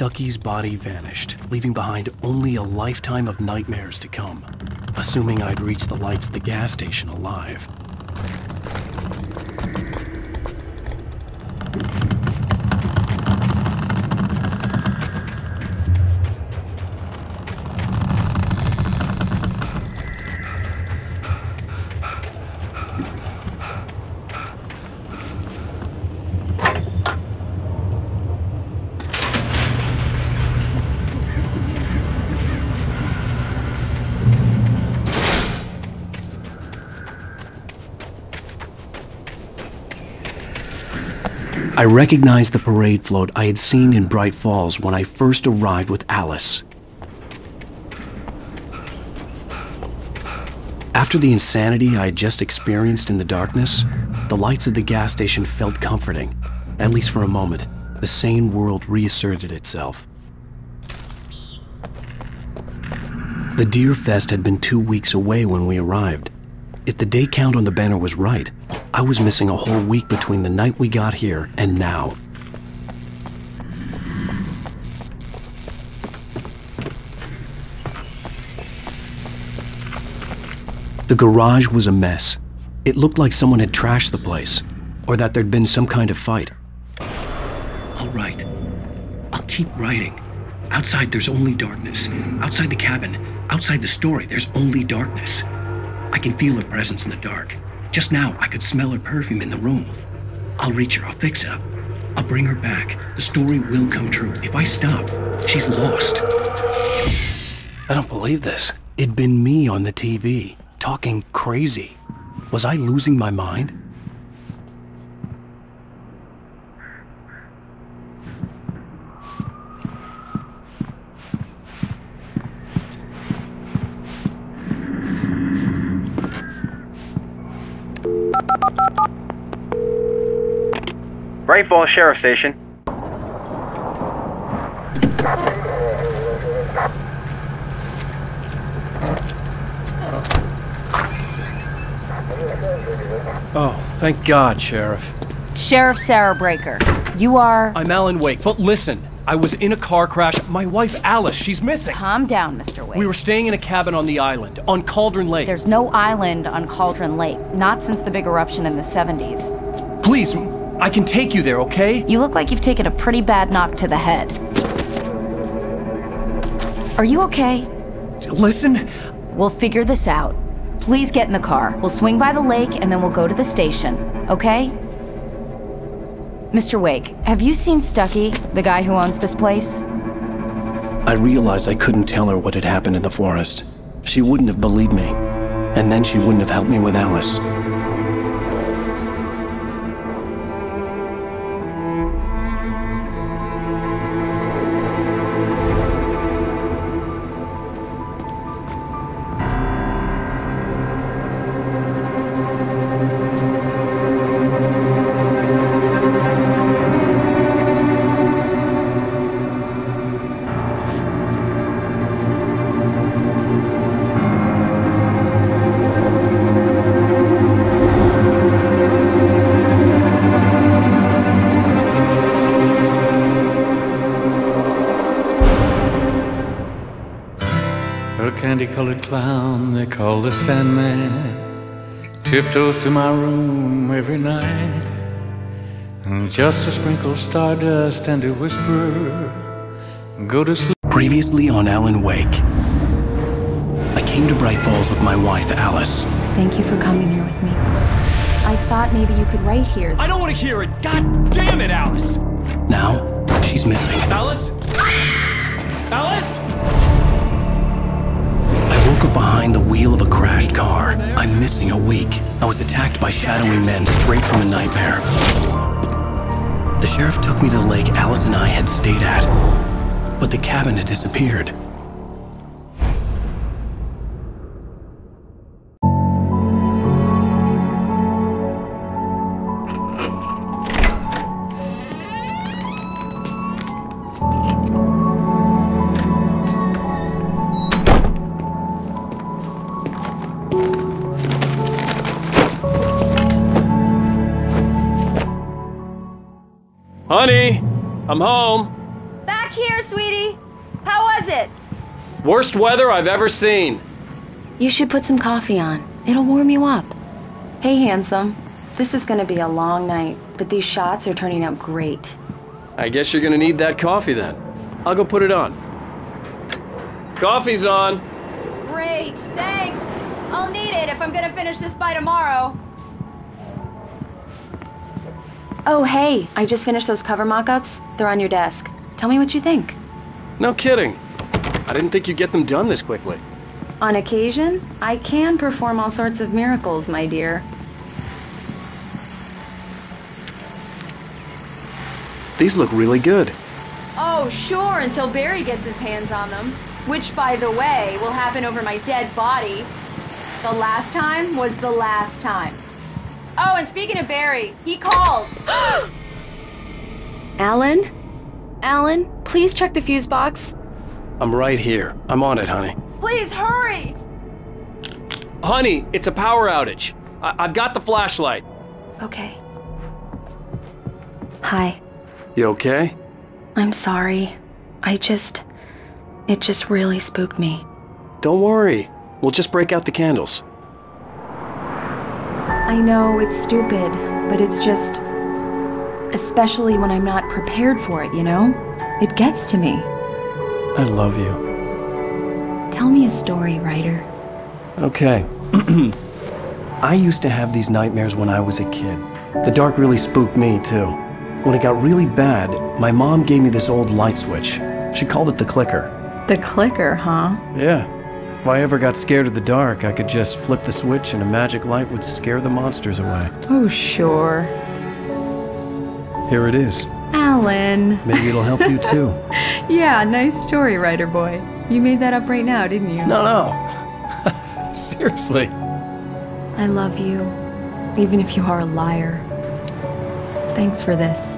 Stucky's body vanished, leaving behind only a lifetime of nightmares to come, assuming I'd reached the lights at the gas station alive. I recognized the parade float I had seen in Bright Falls when I first arrived with Alice. After the insanity I had just experienced in the darkness, the lights of the gas station felt comforting. At least for a moment, the sane world reasserted itself. The Deer Fest had been 2 weeks away when we arrived. If the day count on the banner was right, I was missing a whole week between the night we got here and now. The garage was a mess. It looked like someone had trashed the place, or that there'd been some kind of fight. I'll write. I'll keep writing. Outside there's only darkness. Outside the cabin, outside the story, there's only darkness. I can feel her presence in the dark. Just now, I could smell her perfume in the room. I'll reach her, I'll fix it up. I'll bring her back. The story will come true. If I stop, she's lost. I don't believe this. It'd been me on the TV, talking crazy. Was I losing my mind? Bright Falls Sheriff Station. Oh, thank God, Sheriff. Sheriff Sarah Breaker. You are... I'm AlanWake, but listen. I was in a car crash. My wife, Alice, she's missing. Calm down, Mr. Wake. We were staying in a cabin on the island, on Cauldron Lake. There's no island on Cauldron Lake. Not since the big eruption in the 70s. Please, I can take you there, okay? You look like you've taken a pretty bad knock to the head. Are you okay? Listen. We'll figure this out. Please get in the car. We'll swing by the lake and then we'll go to the station, okay? Mr. Wake, have you seen Stucky, the guy who owns this place? I realized I couldn't tell her what had happened in the forest. She wouldn't have believed me, and then she wouldn't have helped me with Alice. A candy-colored clown they call the Sandman tiptoes to my room every night, and just to sprinkle stardust and to whisper, go to sleep. Previously on AlanWake, I came to Bright Falls with my wife, Alice. Thank you for coming here with me. I thought maybe you could write here. I don't want to hear it. God damn it, Alice. Now, she's missing. Alice? Alice? I woke up behind the wheel of a crashed car. I'm missing a week. I was attacked by shadowy men straight from a nightmare. The sheriff took me to the lake Alice and I had stayed at, but the cabin had disappeared. Honey, I'm home. Back back here, sweetie. How was it? Worst weather I've ever seen. You should put some coffee on. It'll warm you up. Hey, handsome. This is gonna be a long night, but these shots are turning out great. I guess you're gonna need that coffee then. I'll go put it on. Coffee's on. Great, thanks. I'll need it if I'm gonna finish this by tomorrow. Oh, hey, I just finished those cover mock-ups. They're on your desk. Tell me what you think. No kidding. I didn't think you'd get them done this quickly. On occasion, I can perform all sorts of miracles, my dear. These look really good. Oh, sure, until Barry gets his hands on them. Which, by the way, will happen over my dead body. The last time was the last time. Oh, and speaking of Barry, he called. Alan? Alan, please check the fuse box. I'm right here. I'm on it, honey. Please hurry! Honey, it's a power outage. I've got the flashlight. Okay. Hi. You okay? I'm sorry. It just really spooked me. Don't worry. We'll just break out the candles. I know it's stupid, but it's just... especially when I'm not prepared for it, you know? It gets to me. I love you. Tell me a story, writer. Okay. I used to have these nightmares when I was a kid. The dark really spooked me, too. When it got really bad, my mom gave me this old light switch. She called it the clicker. The clicker, huh? Yeah. If I ever got scared of the dark, I could just flip the switch and a magic light would scare the monsters away. Oh, sure. Here it is. Alan. Maybe it'll help you, too. Yeah, nice story, writer boy. You made that up right now, didn't you? No. Seriously. I love you, even if you are a liar. Thanks for this.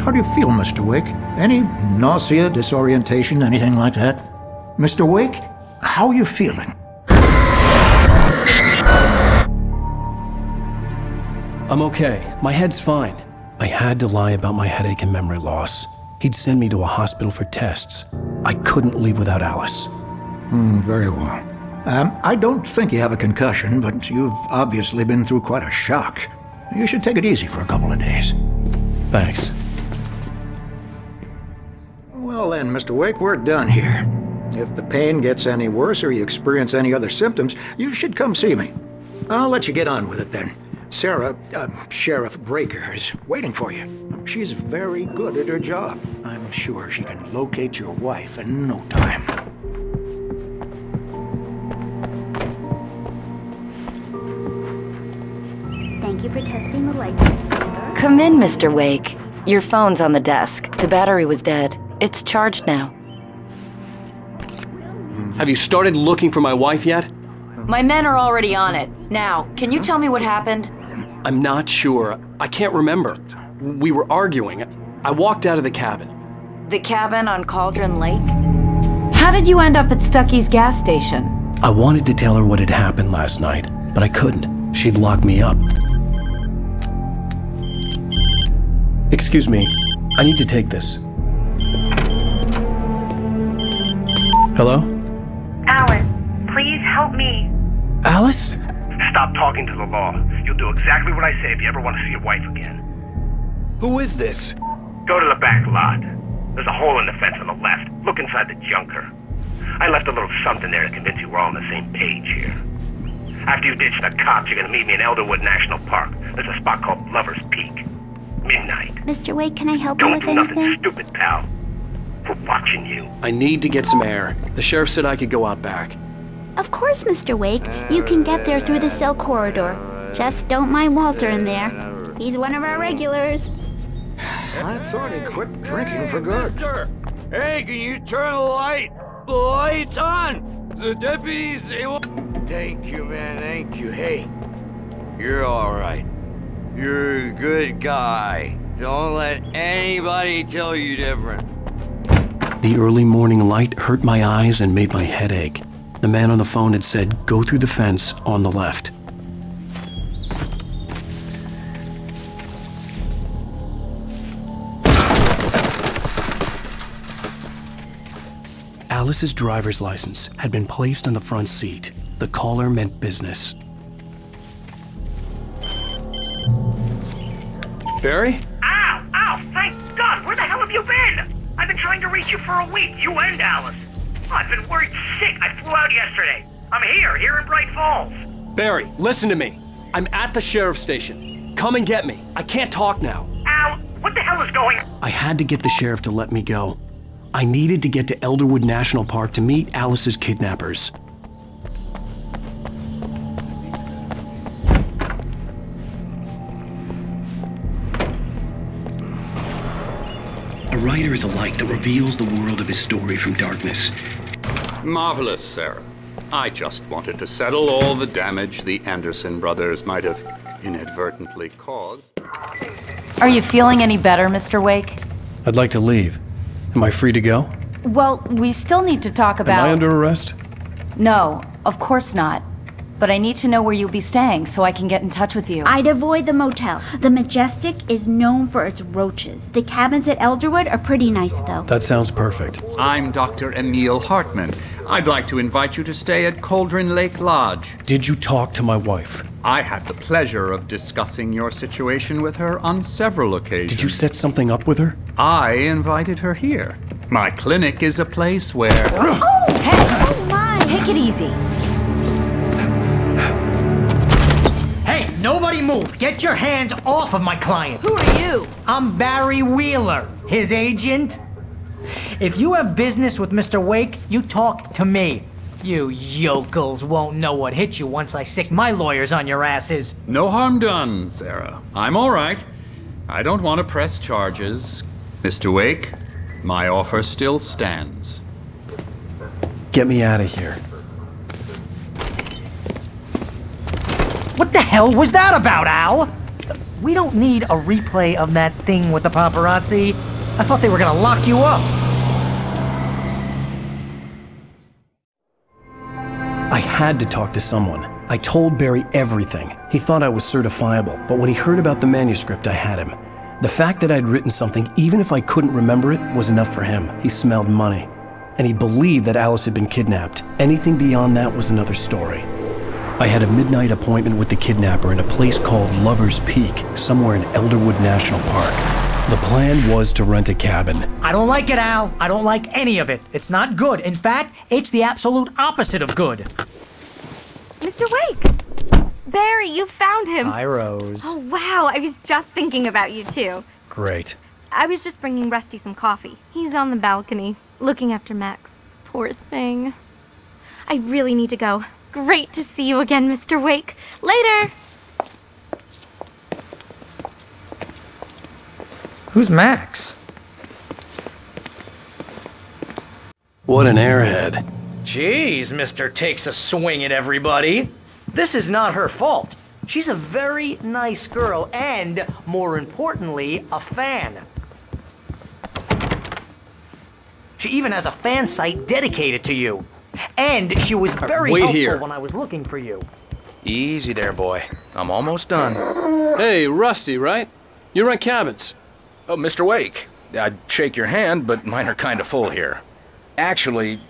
How do you feel, Mr. Wake? Any nausea, disorientation, anything like that? Mr. Wake, how are you feeling? I'm okay. My head's fine. I had to lie about my headache and memory loss. He'd send me to a hospital for tests. I couldn't leave without Alice. Very well. I don't think you have a concussion, but you've obviously been through quite a shock. You should take it easy for a couple of days. Thanks. Well then, Mr. Wake, we're done here. If the pain gets any worse or you experience any other symptoms, you should come see me. I'll let you get on with it then. Sarah, Sheriff Breaker, is waiting for you. She's very good at her job. I'm sure she can locate your wife in no time. Thank you for testing the lights, Miss Weaver. Come in, Mr. Wake. Your phone's on the desk. The battery was dead. It's charged now. Have you started looking for my wife yet? My men are already on it. Now, can you tell me what happened? I'm not sure. I can't remember. We were arguing. I walked out of the cabin. The cabin on Cauldron Lake? How did you end up at Stucky's gas station? I wanted to tell her what had happened last night, but I couldn't. She'd lock me up. Excuse me. I need to take this. Hello? Alan, please help me. Alice? Stop talking to the law. You'll do exactly what I say if you ever want to see your wife again. Who is this? Go to the back lot. There's a hole in the fence on the left. Look inside the junker. I left a little something there to convince you we're all on the same page here. After you ditch the cops, you're gonna meet me in Elderwood National Park. There's a spot called Lover's Peak. Midnight. Mr. Wake, can I help you Don't with do nothing anything? stupid, pal. We're watching you. I need to get some air. The sheriff said I could go out back. Of course, Mr. Wake. You can get there through the cell corridor. Just don't mind Walter in there. He's one of our regulars. I thought he'd quit drinking for good. Hey, can you turn the light? The light's on! The deputies, they won't... Thank you, man, thank you. Hey, you're all right. You're a good guy. Don't let anybody tell you different. The early morning light hurt my eyes and made my head ache. The man on the phone had said, "Go through the fence on the left." Alice's driver's license had been placed on the front seat. The caller meant business. Barry? Ow! Ow! Thank God! Where the hell have you been? I've been trying to reach you for a week, you and Alice. Oh, I've been worried sick. I flew out yesterday. I'm here in Bright Falls. Barry, listen to me. I'm at the sheriff's station. Come and get me. I can't talk now. Al, what the hell is going on? I had to get the sheriff to let me go. I needed to get to Elderwood National Park to meet Alice's kidnappers. A writer is a light that reveals the world of his story from darkness. Marvelous, Sarah. I just wanted to settle all the damage the Anderson brothers might have inadvertently caused. Are you feeling any better, Mr. Wake? I'd like to leave. Am I free to go? Well, we still need to talk about... Am I under arrest? No, of course not. But I need to know where you'll be staying so I can get in touch with you. I'd avoid the motel. The Majestic is known for its roaches. The cabins at Elderwood are pretty nice, though. That sounds perfect. I'm Dr. Emil Hartman. I'd like to invite you to stay at Cauldron Lake Lodge. Did you talk to my wife? I had the pleasure of discussing your situation with her on several occasions. Did you set something up with her? I invited her here. My clinic is a place where... Oh! Hey! Oh, my! Take it easy. Hey, nobody move! Get your hands off of my client! Who are you? I'm Barry Wheeler, his agent. If you have business with Mr. Wake, you talk to me. You yokels won't know what hit you once I sick my lawyers on your asses. No harm done, Sarah. I'm all right. I don't want to press charges. Mr. Wake, my offer still stands. Get me out of here. What the hell was that about, Al? We don't need a replay of that thing with the paparazzi. I thought they were gonna lock you up. I had to talk to someone. I told Barry everything. He thought I was certifiable, but when he heard about the manuscript, I had him. The fact that I'd written something, even if I couldn't remember it, was enough for him. He smelled money. And he believed that Alice had been kidnapped. Anything beyond that was another story. I had a midnight appointment with the kidnapper in a place called Lover's Peak, somewhere in Elderwood National Park. The plan was to rent a cabin. I don't like it, Al. I don't like any of it. It's not good. In fact, it's the absolute opposite of good. Mr. Wake! Barry, you found him. Hi, Rose. Oh, wow. I was just thinking about you, too. Great. I was just bringing Rusty some coffee. He's on the balcony, looking after Max. Poor thing. I really need to go. Great to see you again, Mr. Wake. Later! Who's Max? What an airhead. Jeez, Mr. Takes a swing at everybody. This is not her fault. She's a very nice girl and, more importantly, a fan. She even has a fan site dedicated to you. And she was very helpful when I was looking for you. Easy there, boy. I'm almost done. Hey, Rusty, right? You rent cabins. Oh, Mr. Wake. I'd shake your hand, but mine are kind of full here. Actually,